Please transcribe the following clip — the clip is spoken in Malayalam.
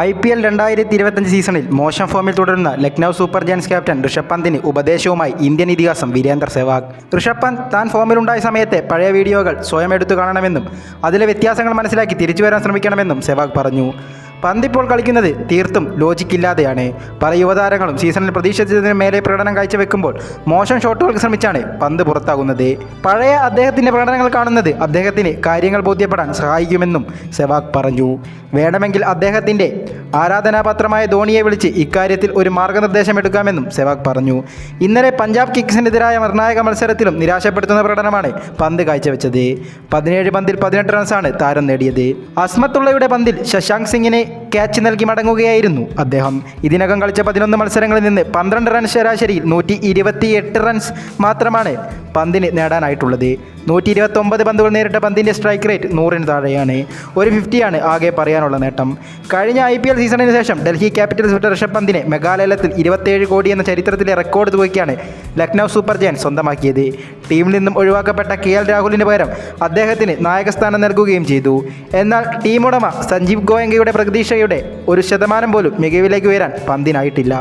IPL 2025 സീസണിൽ മോശം ഫോമിൽ തുടരുന്ന Lucknow Super Giants captain Rishabh പന്തിന് ഉപദേശവുമായി ഇന്ത്യൻ ഇതിഹാസം വീരേന്ദർ സെവാഗ്. ഋഷഭ് പന്ത് താൻ ഫോമിലുണ്ടായ സമയത്തെ പഴയ വീഡിയോകൾ സ്വയം എടുത്തു കാണണമെന്നും അതിലെ വ്യത്യാസങ്ങൾ മനസ്സിലാക്കി തിരിച്ചു വരാൻ ശ്രമിക്കണമെന്നും സെവാഗ് പറഞ്ഞു. പന്ത് ഇപ്പോൾ കളിക്കുന്നത് തീർത്തും ലോജിക്കില്ലാതെയാണ്. പല യുവതാരങ്ങളും സീസണിൽ പ്രതീക്ഷിച്ചതിന് മേലെ പ്രകടനം കാഴ്ചവെക്കുമ്പോൾ മോശം ഷോട്ടുകൾക്ക് ശ്രമിച്ചാണ് പന്ത് പുറത്താകുന്നത്. പഴയ അദ്ദേഹത്തിൻ്റെ പ്രകടനങ്ങൾ കാണുന്നത് അദ്ദേഹത്തിന് കാര്യങ്ങൾ ബോധ്യപ്പെടാൻ സഹായിക്കുമെന്നും സെവാഗ് പറഞ്ഞു. വേണമെങ്കിൽ അദ്ദേഹത്തിൻ്റെ ആരാധനാപത്രമായ ധോണിയെ വിളിച്ച് ഇക്കാര്യത്തിൽ ഒരു മാർഗ്ഗനിർദ്ദേശം എടുക്കാമെന്നും സെവാഗ് പറഞ്ഞു. ഇന്നലെ പഞ്ചാബ് കിങ്സിനെതിരായ നിർണായക മത്സരത്തിലും നിരാശപ്പെടുത്തുന്ന പ്രകടനമാണ് പന്ത് കാഴ്ചവെച്ചത്. 17 പന്തിൽ 18 റൺസാണ് താരം നേടിയത്. അസ്മത്തുള്ളയുടെ പന്തിൽ ശശാങ്ക് സിംഗിന് ക്യാച്ച് നൽകി മടങ്ങുകയായിരുന്നു അദ്ദേഹം. ഇതിനകം കളിച്ച 11 മത്സരങ്ങളിൽ നിന്ന് 12 റൺ ശരാശരിയിൽ 128 റൺസ് മാത്രമാണ് പന്തിന് നേടാനായിട്ടുള്ളത്. 129 പന്തുകൾ നേരിട്ട പന്തിൻ്റെ സ്ട്രൈക്ക് റേറ്റ് 100-ന് താഴെയാണ്. ഒരു 50-യാണ് ആകെ പറയാനുള്ള നേട്ടം. കഴിഞ്ഞ IPL സീസണിന് ശേഷം ഡൽഹി ക്യാപിറ്റൽസ് വിട്ട ഋഷഭ് പന്തിനെ മെഗാലയത്തിൽ 27 കോടി എന്ന ചരിത്രത്തിലെ റെക്കോർഡ് തുകയ്ക്കാണ് ലക്നൗ സൂപ്പർ ജയൻസ് സ്വന്തമാക്കിയത്. ടീമിൽ നിന്നും ഒഴിവാക്കപ്പെട്ട KL രാഹുലിന് പകരം അദ്ദേഹത്തിന് നായകസ്ഥാനം നൽകുകയും ചെയ്തു. എന്നാൽ ടീമുടമ സഞ്ജീവ് ഗോയങ്കയുടെ പ്രതീക്ഷയുടെ 1% പോലും മികവിലേക്ക് ഉയരാൻ പന്തിനായിട്ടില്ല.